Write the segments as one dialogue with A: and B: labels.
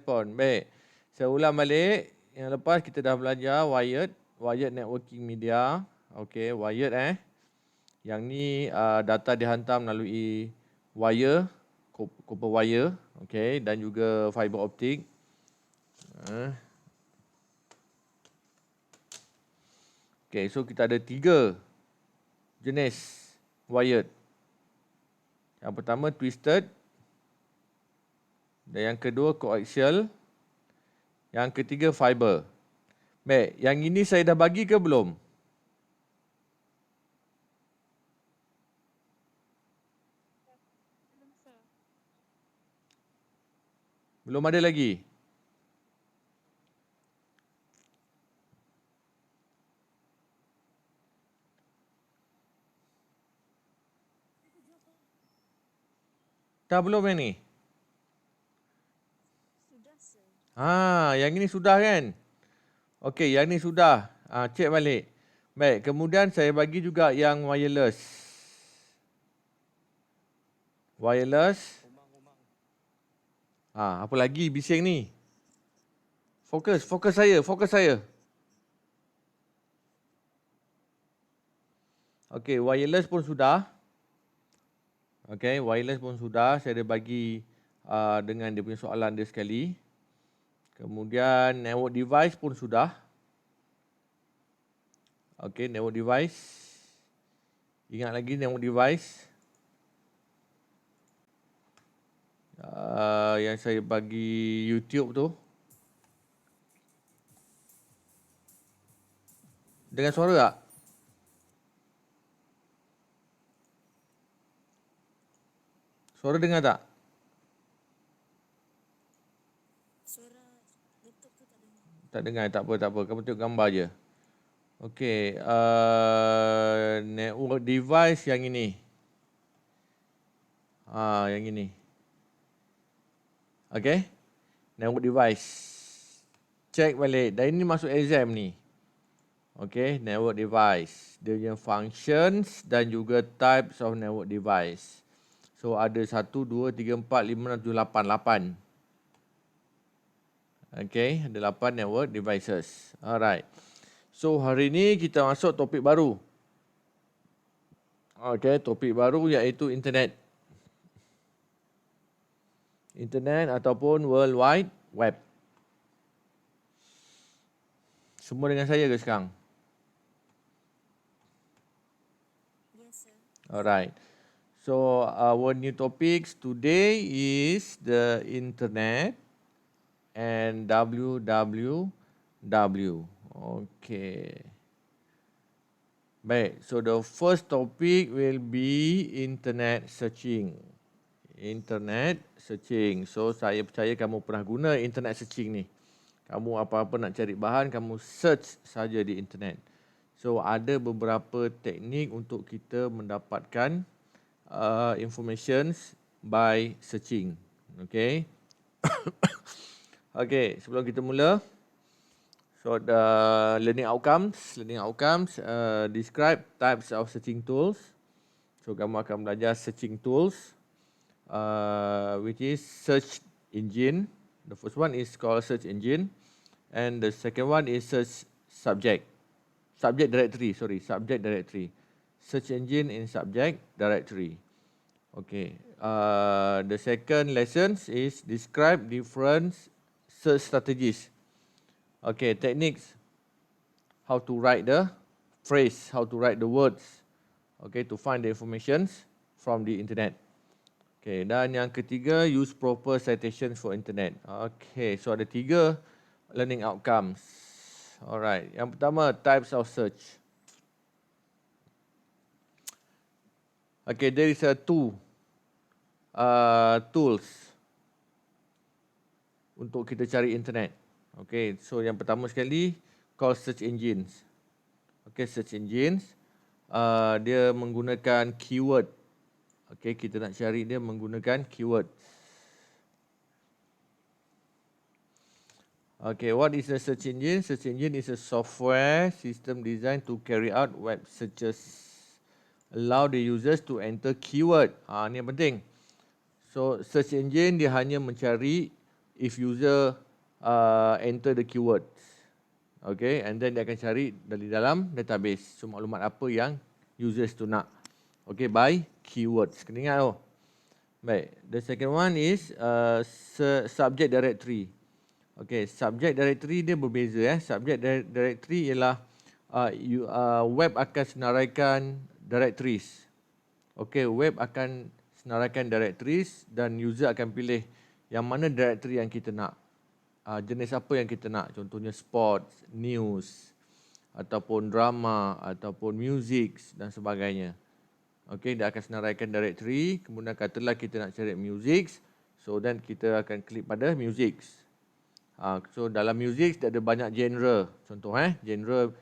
A: respon. Baik. Saya ulang balik. Yang lepas kita dah belajar wired networking media. Okey, wired Yang ni data dihantar melalui wire, copper wire, okey, dan juga fiber optik. Okey, so kita ada 3 jenis wired. Yang pertama twisted, dan yang kedua coaxial, yang ketiga fiber. Baik, yang ini saya dah bagi ke belum? Belum ada lagi? Dah belum yang ni? Yang ini sudah kan? Okey, yang ni sudah. Cek balik. Baik, kemudian saya bagi juga yang wireless. Wireless. Apa lagi bising ni? Fokus saya. Okey, wireless pun sudah. Okey, wireless pun sudah. Saya dah bagi dengan dia punya soalan dia sekali. Kemudian network device pun sudah. Okey, network device. Ingat lagi network device. Yang saya bagi YouTube tu. Dengan suara tak? Suara dengar tak? Tak dengar, tak apa. Kamu tengok gambar je. Okey, network device yang ini. Yang ini. Okey. Network device. Cek balik. Dan ini masuk exam ni. Okey, network device. Dia punya functions dan juga types of network device. So ada 1, 2, 3, 4, 5, 6, 7, 8. Okay, ada 8 network devices. Alright. So hari ni kita masuk topik baru. Okay, topik baru iaitu internet. Internet ataupun World Wide Web. Semua dengan saya ke sekarang?
B: Yes, sir.
A: Alright. So our new topics today is the internet and www. Okay. Baik, so the first topic will be internet searching. Internet searching. So saya percaya kamu pernah guna internet searching ni. Kamu apa-apa nak cari bahan, kamu search saja di internet. So ada beberapa teknik untuk kita mendapatkan informations by searching. Okay. Okay, sebelum kita mula, so the learning outcomes, describe types of searching tools. So kamu akan belajar searching tools, which is search engine. The first one is called search engine, and the second one is search subject directory. Search engine in subject directory. Okay. The second lesson is describe different search strategies. Okay, techniques. How to write the phrase, how to write the words. Okay, to find the informations from the internet. Okay, dan yang ketiga, use proper citations for internet. Okay, so ada 3 learning outcomes. Alright, yang pertama, types of search. Okay, there is a two tools untuk kita cari internet. Okay, so yang pertama sekali, called search engines. Okay, search engines, dia menggunakan keyword. Okay, kita nak cari dia menggunakan keyword. Okay, what is a search engine? Search engine is a software system designed to carry out web searches. Allow the users to enter keyword. Ni yang penting. So, search engine dia hanya mencari if user enter the keywords. Okay, and then dia akan cari dari dalam database. So, maklumat apa yang users tu nak. Okay, by keywords. Kena ingat tu. Baik, the second one is subject directory. Okay, subject directory dia berbeza. Subject directory ialah web akan senaraikan directories. Okay, web akan senaraikan directories dan user akan pilih yang mana directory yang kita nak. Jenis apa yang kita nak. Contohnya sports, news, ataupun drama, ataupun music dan sebagainya. Okay, dia akan senaraikan directory. Kemudian katalah kita nak cari music. So, then kita akan klik pada music. So, dalam music dia ada banyak genre. Contoh genre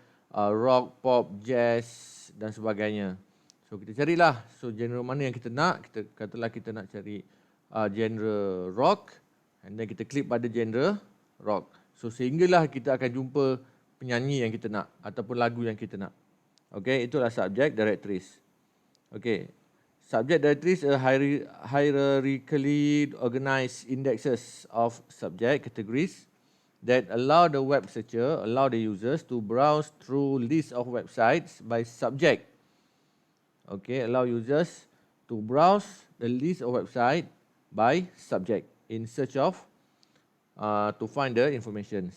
A: rock, pop, jazz dan sebagainya. So, kita carilah. So, genre mana yang kita nak. Katalah kita nak cari genre rock. And then kita klik pada genre rock. So, sehinggalah kita akan jumpa penyanyi yang kita nak. Ataupun lagu yang kita nak. Okay, itulah subject directories. Okay, subject directories are hierarchically organized indexes of subject categories that allow the web searcher, allow the users to browse through list of websites by subject. Okay, allow users to browse the list of website by subject in search of to find the information.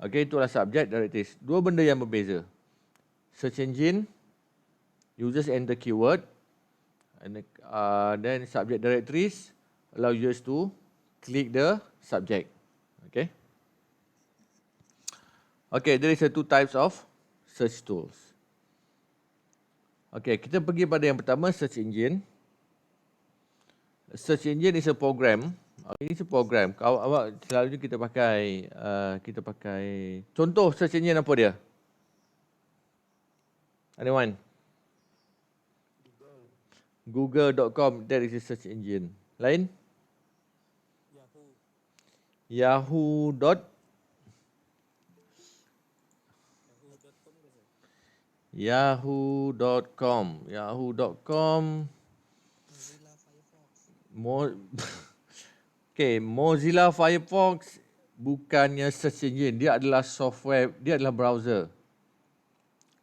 A: Okay, itulah subject directories. Dua benda yang berbeza. Search engine, users enter keyword, and then subject directories allow users to click the subject. Okay. Okay, there is two types of search tools. Okay, kita pergi pada yang pertama, search engine. Search engine is a program. Ini is a program. Awak selalunya kita pakai contoh search engine apa dia? Anyone? Google.com, that is a search engine. Lain? Yahoo. Yahoo.com. Mozilla Firefox bukannya search engine, dia adalah software, dia adalah browser.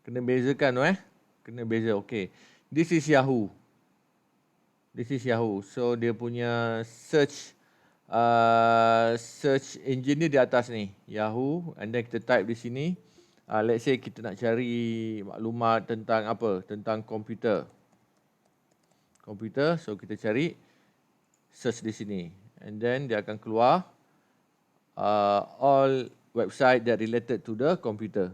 A: Kena bezakan Kena beza. Okay. This is Yahoo. So dia punya search engine ni di atas ni, Yahoo, and then kita type di sini. Let's say kita nak cari maklumat tentang apa? Tentang komputer. So kita cari, search di sini. And then dia akan keluar all website that related to the computer.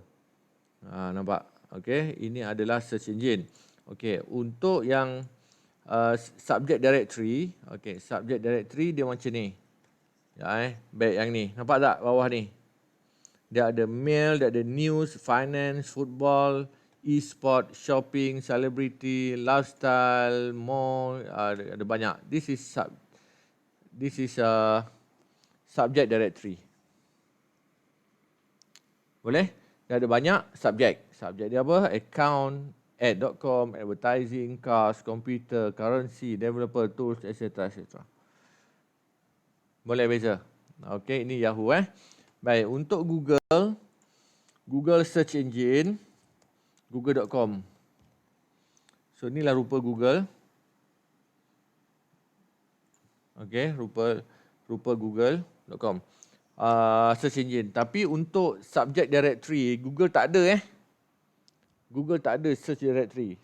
A: Nampak? Okay, ini adalah search engine. Okay, untuk yang subject directory, okay, subject directory dia macam ni. Baik yang ni. Nampak tak bawah ni? Dia ada mail, dia ada news, finance, football, e-sport, shopping, celebrity, lifestyle, more, ada banyak. This is subject directory. Boleh? Dia ada banyak subjek. Subjek dia apa? Account, ad.com, advertising, cars, computer, currency, developer, tools, etc. Boleh beza? Okay, ini Yahoo. Baik, untuk Google search engine, google.com. So, inilah rupa Google. Okay, rupa google.com. Search engine. Tapi untuk subject directory, Google tak ada Google tak ada search directory.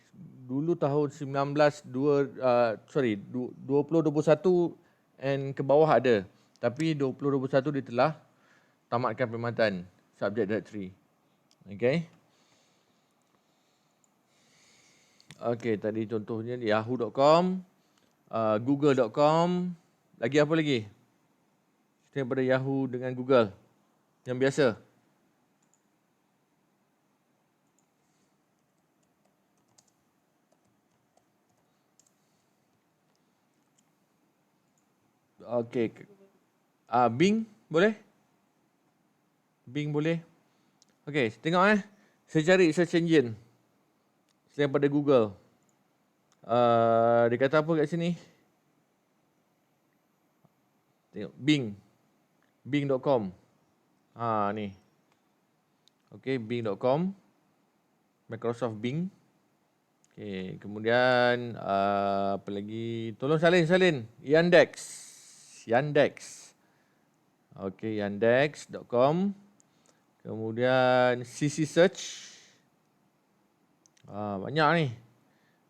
A: Dulu tahun 2021 and ke bawah ada. Tapi 2021 dia telah tamatkan perkhidmatan subject directory. Okay. Okay, tadi contohnya yahoo.com, google.com, lagi apa lagi? Daripada Yahoo dengan Google yang biasa. Okey. Bing boleh? Bing boleh? Okey, tengok saya cari search engine daripada Google. Dia kata apa kat sini? Tengok Bing. Bing.com. Ni. Okey, Bing.com. Microsoft Bing. Okey, kemudian apa lagi? Tolong salin. Yandex. Okey, yandex.com. Kemudian CC Search. Banyak ni.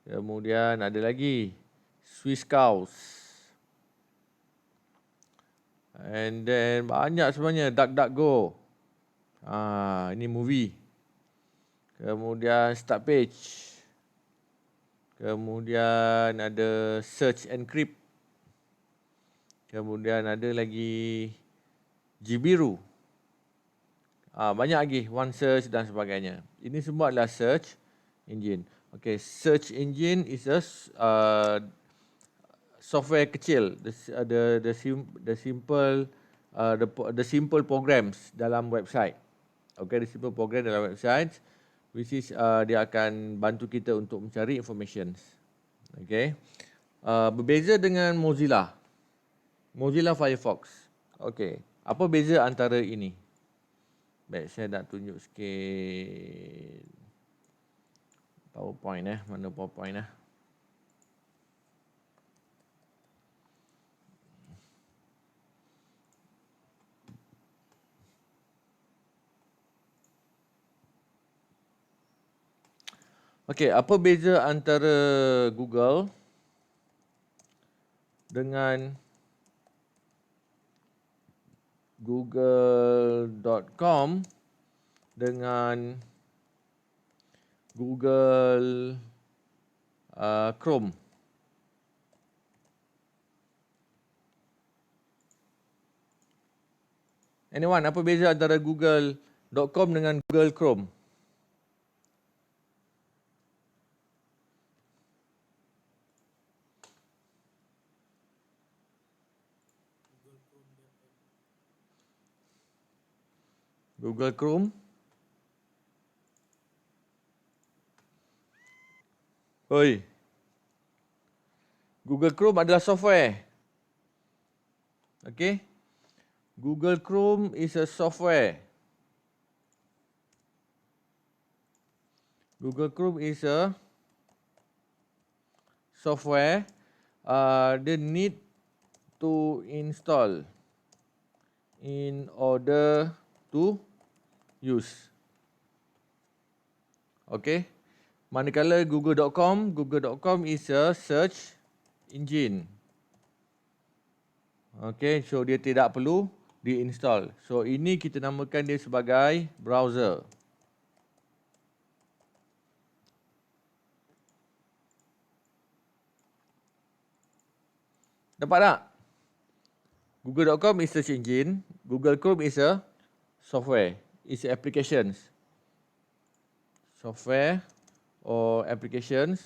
A: Kemudian ada lagi Swiss Cows. And then banyak sebenarnya. DuckDuckGo. Ini movie. Kemudian Start Page. Kemudian ada Search Encrypt. Kemudian ada lagi Jibiru. Banyak lagi, OneSearch dan sebagainya. Ini semua adalah search engine. Okay, search engine is a software kecil, the simple programs dalam website. Okay, the simple program dalam website, which is dia akan bantu kita untuk mencari information. Okay, berbeza dengan Mozilla Firefox. Okay, apa beza antara ini? Baik, saya nak tunjuk sikit PowerPoint Mana PowerPoint Okey, apa beza antara Google dengan google.com dengan Google Chrome? Anyone, apa beza antara google.com dengan Google Chrome? Google Chrome. Oi. Google Chrome adalah software. Okay. Google Chrome is a software. Google Chrome is a software. They need to install in order to use. Okay. Manakala Google.com is a search engine. Okay, so dia tidak perlu diinstal. So ini kita namakan dia sebagai browser. Dapat tak? Google.com is search engine. Google Chrome is a software. It's applications. Software or applications.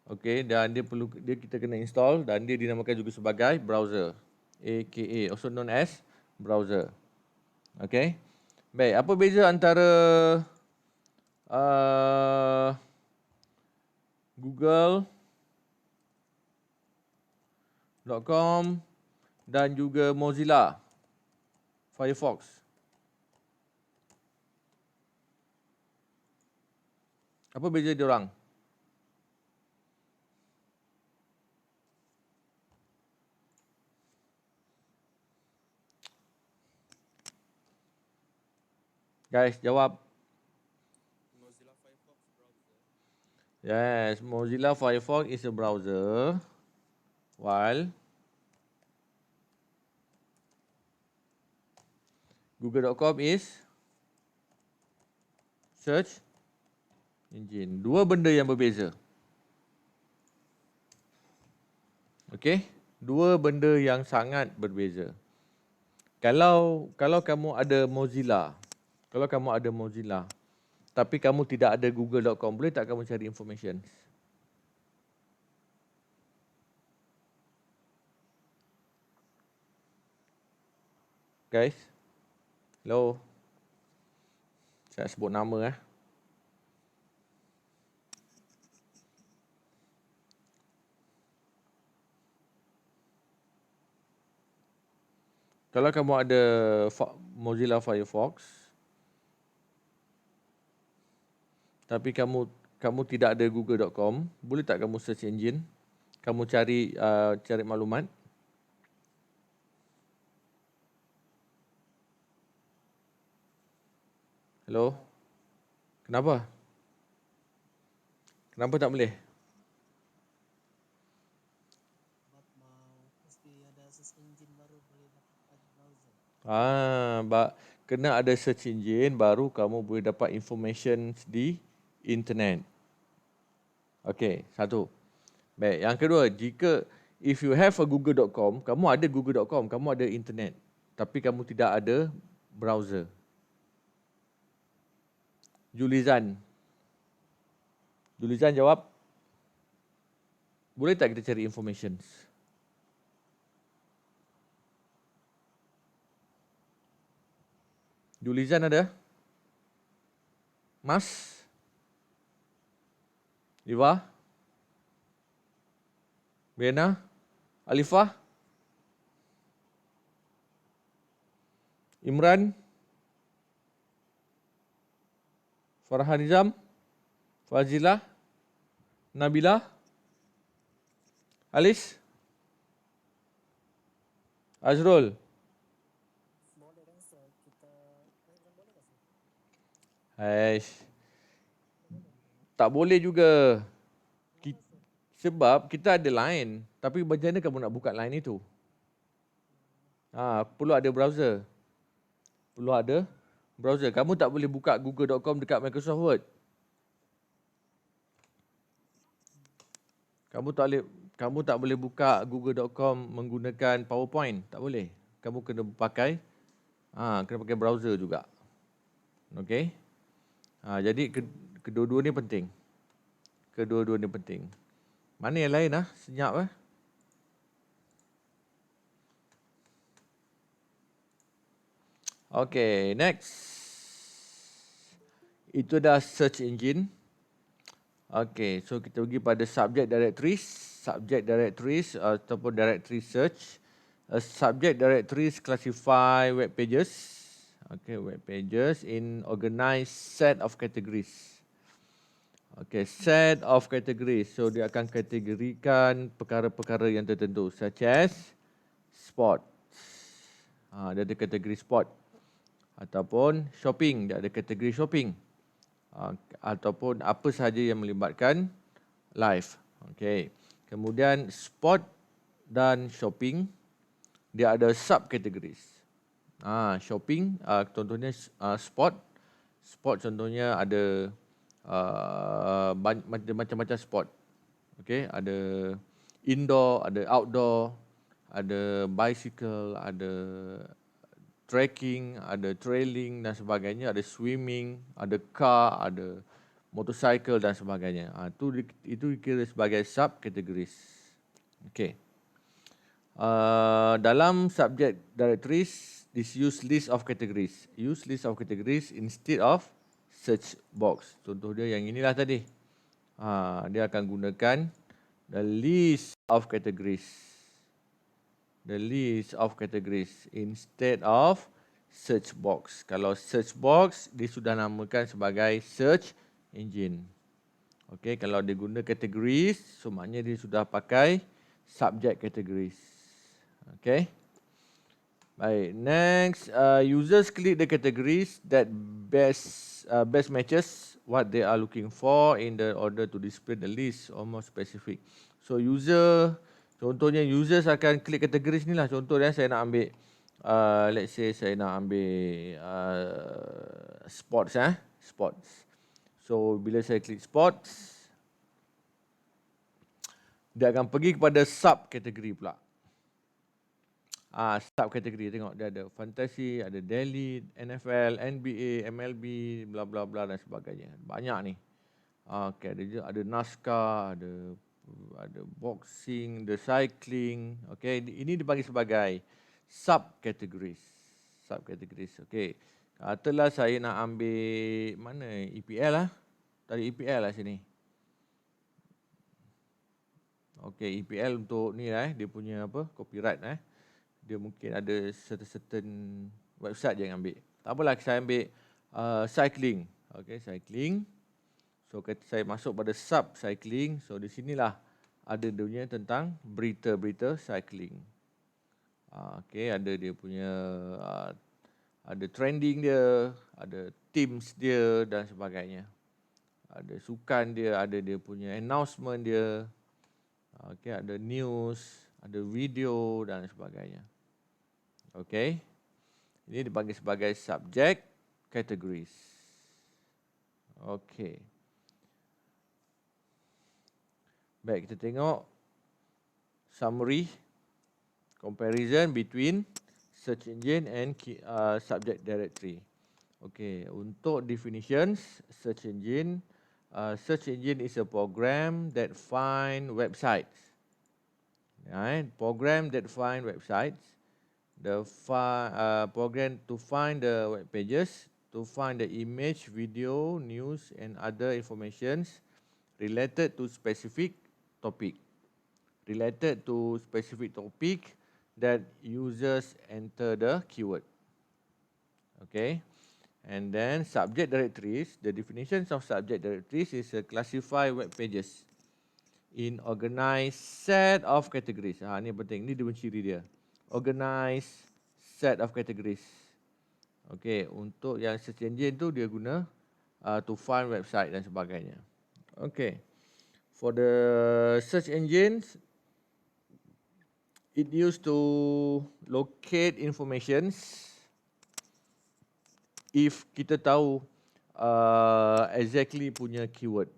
A: Okay, dan dia kita kena install dan dia dinamakan juga sebagai browser. AKA, also known as browser. Okay. Baik, apa beza antara Google.com dan juga Mozilla Firefox? Apa beza diorang? Guys, jawab.
C: Mozilla Firefox browser.
A: Yes, Mozilla Firefox is a browser, while Google.com is search engine. Dua benda yang berbeza. Okey, dua benda yang sangat berbeza. Kalau kamu ada Mozilla, tapi kamu tidak ada google.com, boleh tak kamu cari information? Guys? Hello? Saya sebut nama Kalau kamu ada Mozilla Firefox, tapi kamu tidak ada google.com, boleh tak kamu search engine? Kamu cari maklumat. Hello? Kenapa? Kenapa tak boleh?
D: Mesti ada search engine baru boleh dapat browser.
A: Kena ada search engine baru kamu boleh dapat information di internet. Okey, satu. Baik, yang kedua, if you have a google.com, kamu ada google.com, kamu ada internet, tapi kamu tidak ada browser. Julizan jawab. Boleh tak kita cari information? Julizan ada? Mas? Iva? Bena? Alifah? Imran? Farhan Nizam? Fazilah? Nabila? Alis? Azrul?
D: Boleh kan sir? Kita boleh tak sir?
A: Aish. Tak boleh juga. Sebab kita ada line, tapi macam mana kamu nak buka line itu? Perlu ada browser. Kamu tak boleh buka google.com dekat Microsoft Word. Kamu tak boleh buka google.com menggunakan PowerPoint, tak boleh. Kamu kena pakai browser juga. Okey? Jadi kedua-dua ni penting. Mana yang lain senyap Okay, next. Itu dah search engine. Okay, so kita pergi pada subject directories ataupun directory search. Subject directories classify web pages. Okay, web pages in organized set of categories. Okay, set of categories. So dia akan kategorikan perkara-perkara yang tertentu, such as sport. Dia ada kategori sport. Ataupun shopping, dia ada kategori shopping. Ataupun apa sahaja yang melibatkan live. Okay. Kemudian sport dan shopping, dia ada subcategories. Shopping, contohnya sport. Sport contohnya ada macam-macam sport. Okay, ada indoor, ada outdoor, ada bicycle, ada trekking, ada trailing dan sebagainya, ada swimming, ada car, ada motorcycle dan sebagainya. Itu dikira sebagai subcategories. Okay. Dalam subject directories, this use list of categories. Use list of categories instead of search box. Contoh dia yang inilah tadi. Dia akan gunakan the list of categories. The list of categories instead of search box. Kalau search box, dia sudah namakan sebagai search engine. Okay, kalau dia guna categories, so maknanya dia sudah pakai subject categories. Okay. Baik, next, users click the categories that best matches what they are looking for in the order to display the list or more specific. So contohnya users akan klik kategoris ni lah. Contohnya saya nak ambil, let's say saya nak ambil sports. Sports. So bila saya klik sports, dia akan pergi kepada subkategori pula. Subkategori, tengok dia ada fantasy, ada daily, NFL, NBA, MLB, bla bla bla dan sebagainya. Banyak ni. Okay, ada NASCAR, ada boxing, ada cycling. Okay, ini dipanggil sebagai subcategories. Okay. Katalah saya nak ambil mana EPL lah. Tadi EPL lah sini. Okay, EPL untuk ni dia punya copyright dia mungkin ada certain website dia yang ambil. Tak apalah, saya ambil cycling. Okay, cycling. So saya masuk pada sub cycling. So di sinilah ada dunia tentang berita-berita cycling. Okay, ada dia punya ada trending dia, ada teams dia dan sebagainya. Ada sukan dia, ada dia punya announcement dia. Okay, ada news, ada video dan sebagainya. Okay, ini dipanggil sebagai subject categories. Okay. Baik, kita tengok summary comparison between search engine and subject directory. Okay, untuk definitions, search engine is a program that find websites. Right? Program that find websites. The program to find the web pages, to find the image, video, news and other informations related to specific topic. Related to specific topic that users enter the keyword. Okay. And then subject directories, the definitions of subject directories is classify web pages in organized set of categories. Ini penting, ini dia ciri dia. Organized set of categories. Okay, untuk yang search engine tu dia guna to find website dan sebagainya. Okay. For the search engines, it used to locate informations if kita tahu exactly punya keywords,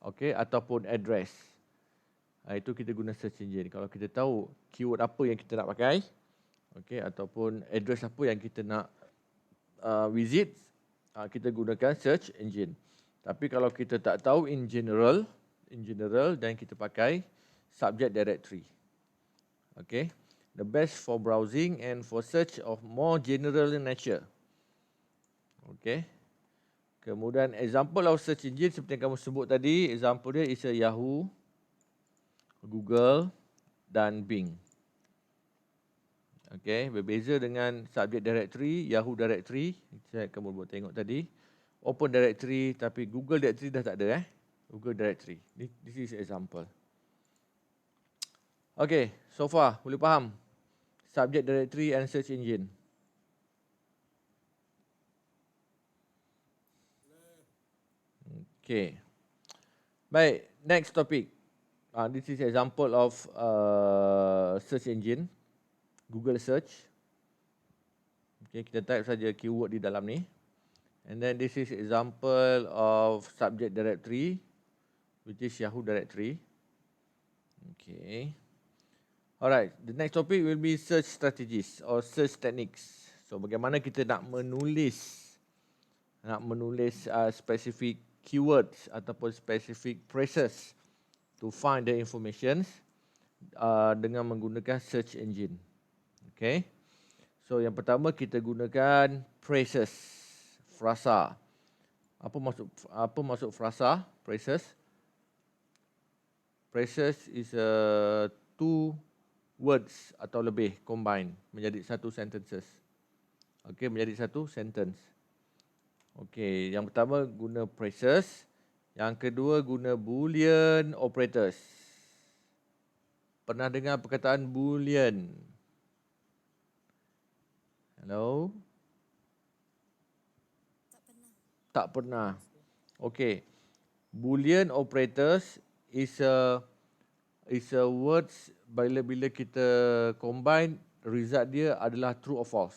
A: okay, ataupun address. Itu kita guna search engine. Kalau kita tahu keyword apa yang kita nak pakai, okay, ataupun address apa yang kita nak visit, kita gunakan search engine. Tapi kalau kita tak tahu in general dan kita pakai subject directory. Okay, the best for browsing and for search of more general in nature. Okay. Kemudian example of search engine seperti yang kamu sebut tadi, example dia is a Yahoo, Google dan Bing. Okay, berbeza dengan subject directory, Yahoo directory, saya kamu buat tengok tadi, open directory tapi Google directory dah tak ada Google directory. This is example. Okay, so far boleh faham subject directory and search engine. Okay. Baik, next topic. This is example of search engine, Google search. Okay, kita type saja keyword di dalam ni. And then this is example of subject directory, which is Yahoo directory. Okay. Alright, the next topic will be search strategies or search techniques. So, bagaimana kita nak menulis specific keywords ataupun specific phrases to find the information dengan menggunakan search engine. Okay. So, yang pertama kita gunakan phrases, frasa. Apa maksud frasa? Phrases. Phrases is two words atau lebih combine menjadi satu sentences. Okay, menjadi satu sentence. Okay, yang pertama guna phrases, yang kedua guna boolean operators. Pernah dengar perkataan boolean? Hello? Tak pernah. Okay. Boolean operators is a words bila kita combine, result dia adalah true or false.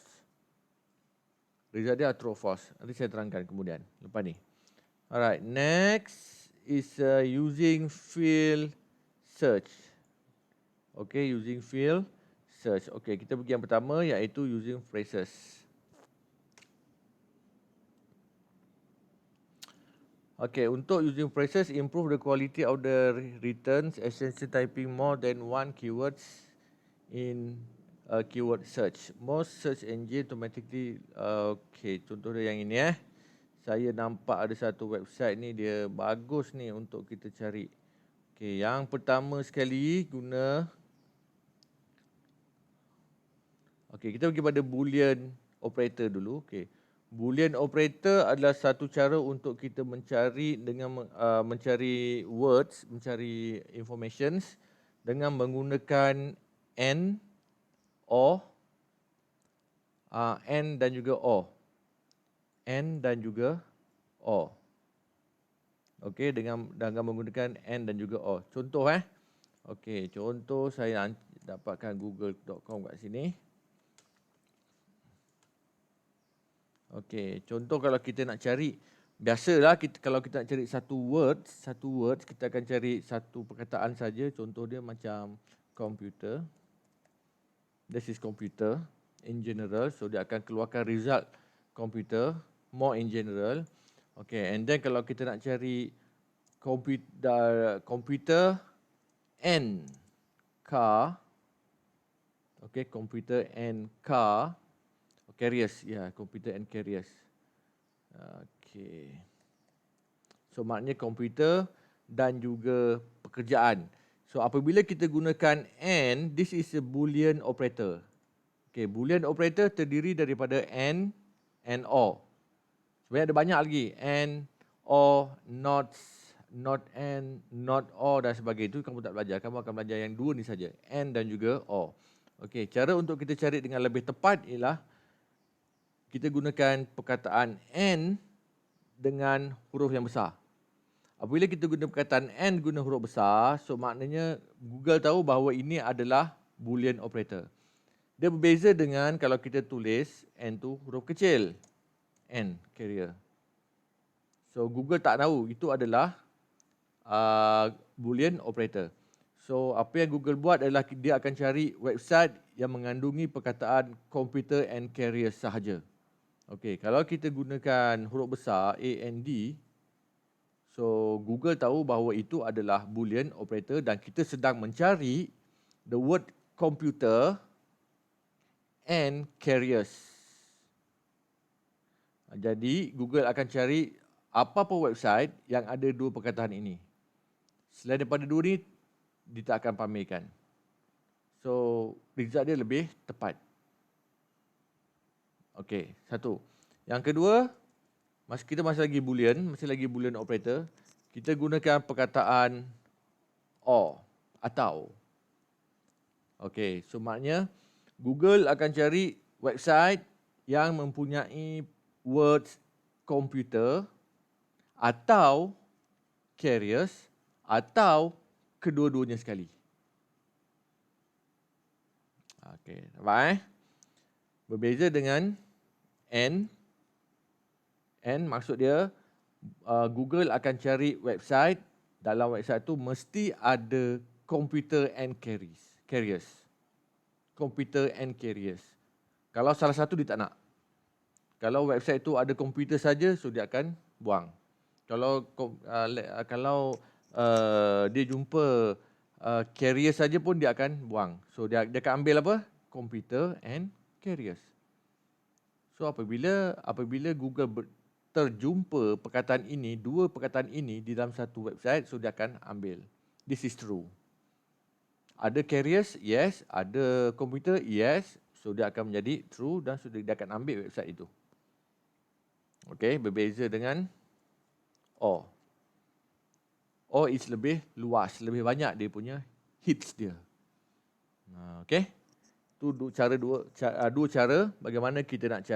A: Result dia true or false. Nanti saya terangkan kemudian lepas ni. Alright, next is using field search. Okay, using field search. Okay, kita pergi yang pertama iaitu using phrases. Okay, untuk using phrases, improve the quality of the returns, essentially typing more than one keywords in a keyword search. Most search engine automatically, okay, contoh dia yang ini Saya nampak ada satu website ni, dia bagus ni untuk kita cari. Okay, yang pertama sekali guna Okey, kita pergi pada boolean operator dulu. Okey. Boolean operator adalah satu cara untuk kita mencari dengan mencari words, mencari informations dengan menggunakan and, or, and dan juga or. And dan juga or. Okey, dengan menggunakan and dan juga or. Contoh Okey, contoh saya dapatkan google.com kat sini. Okey, contoh kalau kita nak cari, biasalah kalau kita nak cari satu words kita akan cari satu perkataan saja. Contoh dia macam computer. This is computer in general. So dia akan keluarkan result computer more in general. Okay, and then kalau kita nak cari computer and car. Okay, computer and car. Carriers, computer and carriers. Okay. So maknanya komputer dan juga pekerjaan. So apabila kita gunakan and, this is a boolean operator. Okay, boolean operator terdiri daripada and or. Sebenarnya ada banyak lagi. And, or, not and, not or dan sebagainya. Itu kamu tak belajar. Kamu akan belajar yang dua ni saja. And dan juga or. Okay, cara untuk kita cari dengan lebih tepat ialah kita gunakan perkataan and dengan huruf yang besar. Apabila kita guna perkataan and guna huruf besar, so maknanya Google tahu bahawa ini adalah boolean operator. Dia berbeza dengan kalau kita tulis and tu huruf kecil. And, carrier. So Google tak tahu itu adalah boolean operator. So apa yang Google buat adalah dia akan cari website yang mengandungi perkataan computer and carrier sahaja. Okey, kalau kita gunakan huruf besar A and D, so Google tahu bahawa itu adalah boolean operator dan kita sedang mencari the word computer and carriers. Jadi Google akan cari apa-apa website yang ada dua perkataan ini. Selain daripada dua ni, dia tak akan pamerkan. So, result dia lebih tepat. Okey, satu. Yang kedua, kita masih lagi boolean operator. Kita gunakan perkataan or, atau. Okey, so maknanya Google akan cari website yang mempunyai words computer atau carriers atau kedua-duanya sekali. Okey, nampak Berbeza dengan and. And maksud dia Google akan cari website, dalam website tu mesti ada computer and carriers. Computer and carriers. Kalau salah satu dia tak nak. Kalau website tu ada komputer saja, so dia akan buang. Kalau dia jumpa carrier saja pun dia akan buang. So dia akan ambil apa? Computer and carriers. So apabila Google terjumpa perkataan ini, dua perkataan ini di dalam satu website, so dia akan ambil. This is true. Ada carriers? Yes. Ada komputer? Yes. So dia akan menjadi true dan so dia akan ambil website itu. Okay, berbeza dengan or. Or is lebih luas, lebih banyak dia punya hits dia. Okay, itu dua cara bagaimana kita nak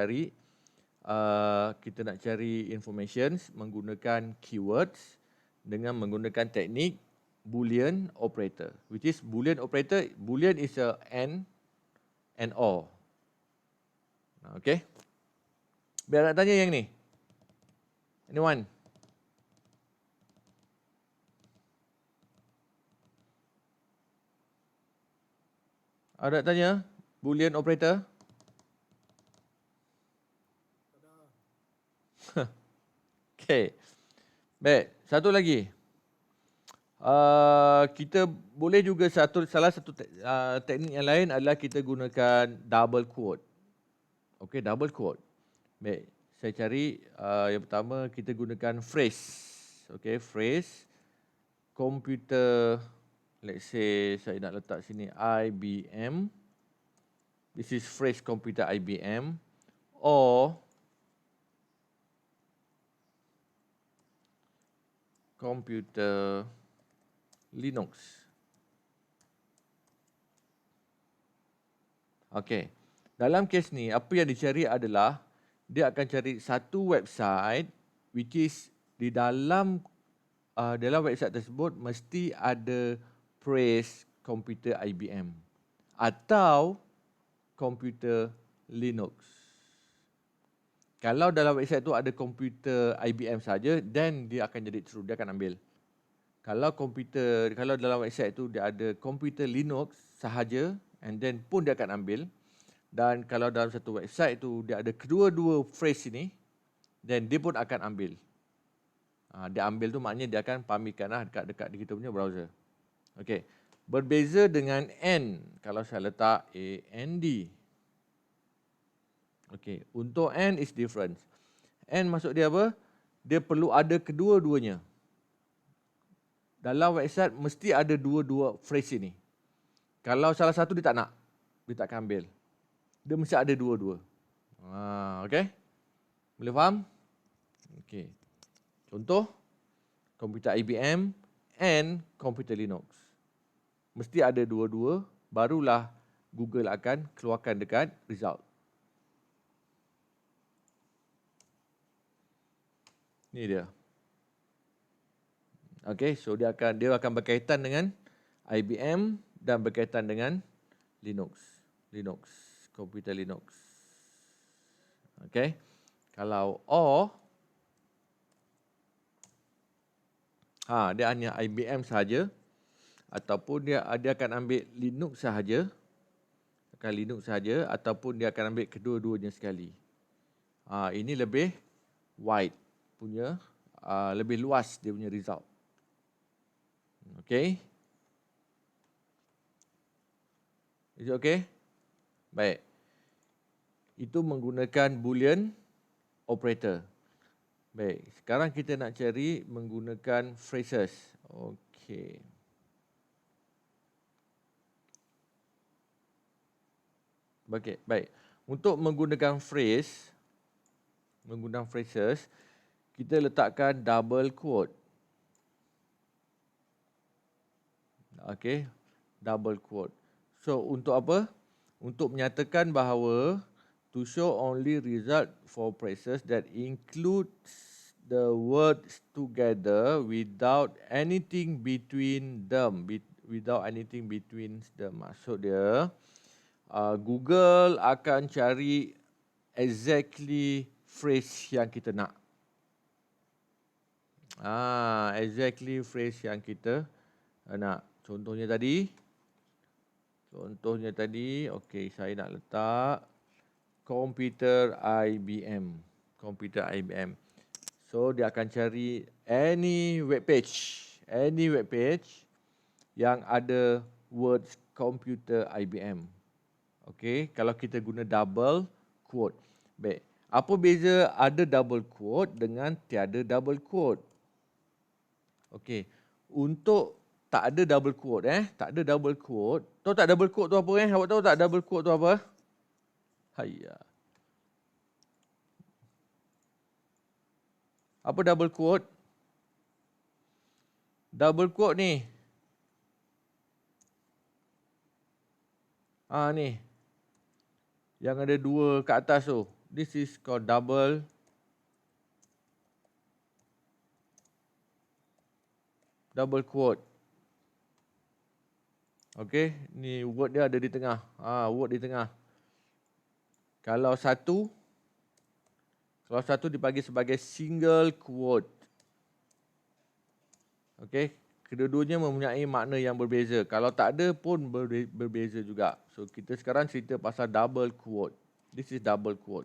A: cari informations menggunakan keywords dengan menggunakan teknik boolean operator, which is boolean operator. Boolean is a and or. Okay, biar nak tanya yang ni. Anyone? Ada tanya? Boolean operator? Okay. Baik, satu lagi. Kita boleh juga salah satu teknik yang lain adalah kita gunakan double quote. Okay, double quote. Baik. Saya cari yang pertama kita gunakan phrase. Okay, phrase. Computer, let's say saya nak letak sini IBM This is phrase computer IBM or computer Linux. Okey. Dalam kes ni, apa yang dicari adalah dia akan cari satu website which is di dalam website tersebut mesti ada phrase computer IBM atau komputer Linux. Kalau dalam website tu ada komputer IBM saja, then dia akan jadi true, dia akan ambil. Kalau dalam website tu dia ada komputer Linux sahaja, and then pun dia akan ambil. Dan kalau dalam satu website tu dia ada kedua-dua phrase ini, then dia pun akan ambil. Dia ambil tu maknanya dia akan pamitkan dekat kita punya browser. Okey. Berbeza dengan AND. Kalau saya letak AND. Okey. Untuk AND is different. AND maksud dia apa? Dia perlu ada kedua-duanya. Dalam website mesti ada dua-dua phrase ini. Kalau salah satu dia tak nak, dia tak akan ambil. Dia mesti ada dua-dua. Okey? Boleh faham? Okey. Contoh, komputer IBM and komputer Linux. Mesti ada dua-dua, barulah Google akan keluarkan dekat result. Ni dia. Okey, so dia akan berkaitan dengan IBM dan berkaitan dengan Linux, komputer Linux. Okey. Kalau or, dia hanya IBM sahaja ataupun dia akan ambil Linux sahaja, ataupun dia akan ambil kedua-duanya sekali. Ini lebih wide punya, lebih luas dia punya result. Okey. Is it okay? Baik. Itu menggunakan Boolean operator. Baik, sekarang kita nak cari menggunakan phrases. Okey. Baik. Untuk menggunakan phrases, kita letakkan double quote. Okey, double quote. So, untuk apa? Untuk menyatakan bahawa to show only result for phrases that includes the words together without anything between them. Maksud dia, Google akan cari exactly phrase yang kita nak. Exactly phrase yang kita nak. Contohnya tadi, okey, saya nak letak komputer IBM. So, dia akan cari any web page yang ada words komputer IBM. Okey, kalau kita guna double quote. Baik, apa beza ada double quote dengan tiada double quote? Okey, untuk tak ada double quote, tahu tak double quote tu apa Awak tahu tak double quote tu apa? Hayya. Apa double quote? Double quote ni. Ni. Yang ada dua kat atas tu. This is called double quote. Okey, ni word dia ada di tengah. Word di tengah. Kalau satu dipanggil sebagai single quote. Okey, kedua-duanya mempunyai makna yang berbeza. Kalau tak ada pun berbeza juga. So, kita sekarang cerita pasal double quote. This is double quote.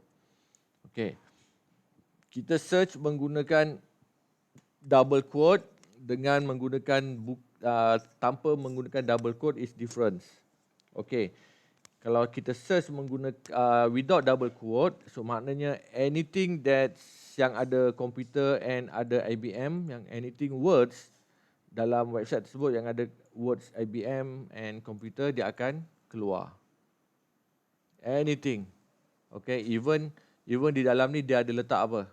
A: Okey. Kita search menggunakan double quote dengan menggunakan tanpa menggunakan double quote is different. Okey. Kalau kita search menggunakan without double quote, so maknanya anything that yang ada komputer and ada IBM, yang anything words dalam website tersebut yang ada words IBM and komputer, dia akan keluar. anything. Okay, even di dalam ni dia ada letak apa?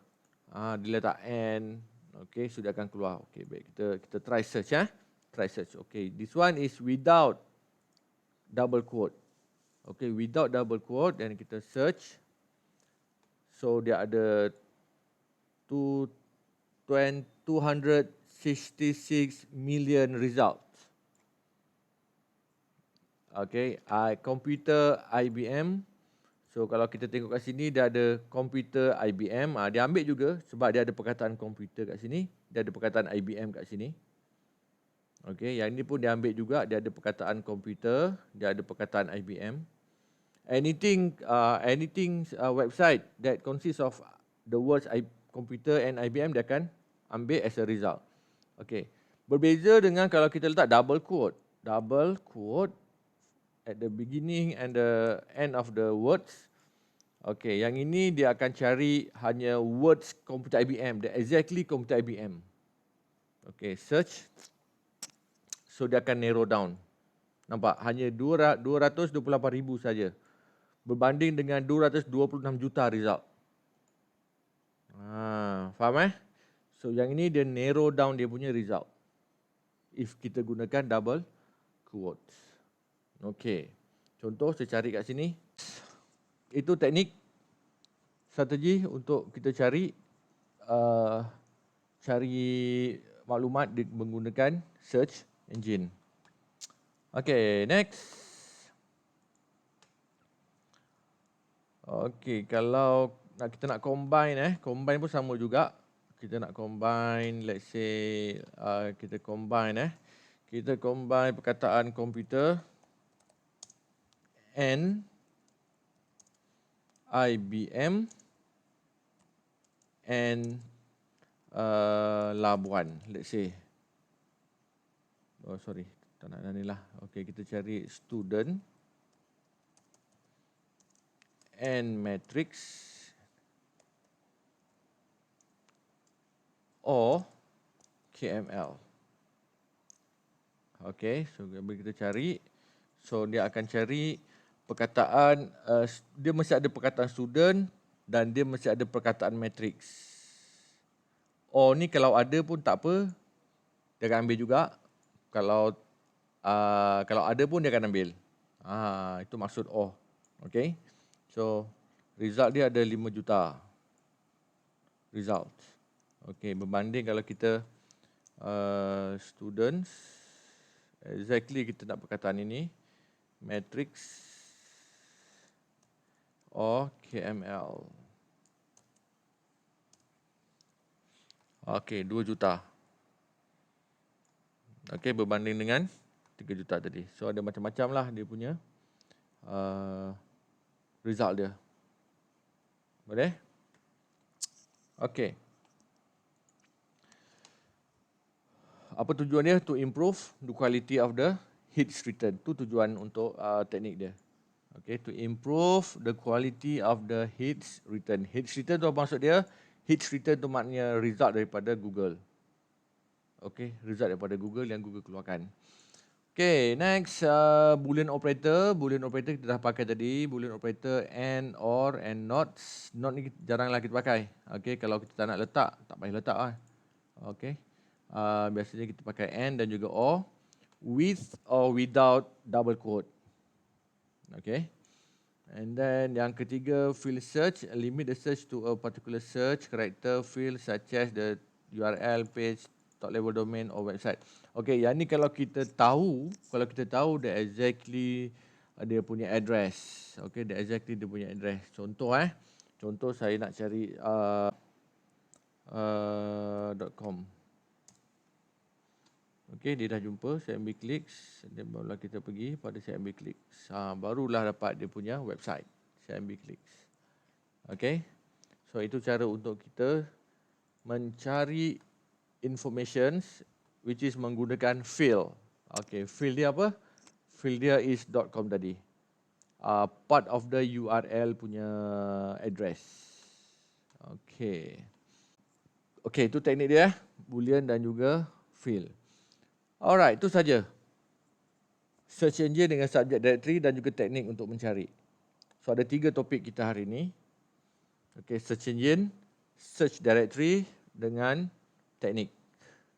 A: Dia letak and. Okay, sudah akan keluar. Okay, baik, kita try search ya. Try search. Okay, this one is without double quote. Okay, without double quote, dan kita search. So dia ada 266 million results. Okay, komputer IBM. So kalau kita tengok kat sini, dia ada komputer IBM. Dia ambil juga sebab dia ada perkataan komputer kat sini. Dia ada perkataan IBM kat sini. Okay, yang ini pun dia ambil juga. Dia ada perkataan komputer. Dia ada perkataan IBM. Anything website that consists of the words computer and IBM, dia akan ambil as a result. Okay, berbeza dengan kalau kita letak double quote. Double quote at the beginning and the end of the words. Okay, yang ini dia akan cari hanya words komputer IBM, the exactly komputer IBM. Okay, search. So dia akan narrow down. Nampak? Hanya 228,000 saja. Berbanding dengan 226 juta result. Faham So yang ini dia narrow down dia punya result. If kita gunakan double quotes. Okey. Contoh saya cari kat sini. Itu teknik strategi untuk kita cari maklumat menggunakan search engine. Okey, next. Okey, kalau kita nak combine combine pun sama juga. Kita nak combine, let's say kita combine perkataan komputer and IBM and Labuan, let's say. Oh sorry, tak nak ni lah. Okey, kita cari student and matrix or KML. Okay, so kita cari. So dia akan cari perkataan, dia mesti ada perkataan student dan dia mesti ada perkataan matrix. Or ni kalau ada pun tak apa, dia akan ambil juga. Kalau ada pun dia akan ambil. Itu maksud or. Okay. So, result dia ada 5 juta. Result. Okay, berbanding kalau kita students, exactly kita nak perkataan ini, matrix or KML. Okay, 2 juta. Okay, berbanding dengan 3 juta tadi. So, ada macam-macam lah dia punya result dia. Boleh? Okay. Apa tujuan dia? To improve the quality of the hits return. Itu tujuan untuk teknik dia. Okay, to improve the quality of the hits return. Hits return tu apa maksud dia? Hits return tu maknanya result daripada Google. Okay, result daripada Google yang Google keluarkan. Okay, next boolean operator. Boolean operator kita dah pakai tadi. Boolean operator and, or, and not. Not ni jaranglah kita pakai. Okay, kalau kita tak nak letak, tak payah letak lah. Okay, biasanya kita pakai and dan juga or. With or without double quote. Okay. And then yang ketiga, field search. Limit the search to a particular search character field such as the URL, page, top level domain or website. Okay, yang ni kalau kita tahu the exactly dia punya address. Okay, the exactly dia punya address. Contoh contoh saya nak cari .com. Okay, dia dah jumpa, saya ambil klik, dan barulah kita pergi pada saya ambil klik. Barulah dapat dia punya website. Saya ambil klik. Okay, so itu cara untuk kita mencari informations which is menggunakan field. Okay, field dia apa? Field dia is .com tadi. Part of the URL punya address. Okay. Okay, itu teknik dia. Boolean dan juga field. Alright, itu saja. Search engine dengan subject directory dan juga teknik untuk mencari. So ada 3 topik kita hari ni. Okay, search engine, search directory dengan teknik.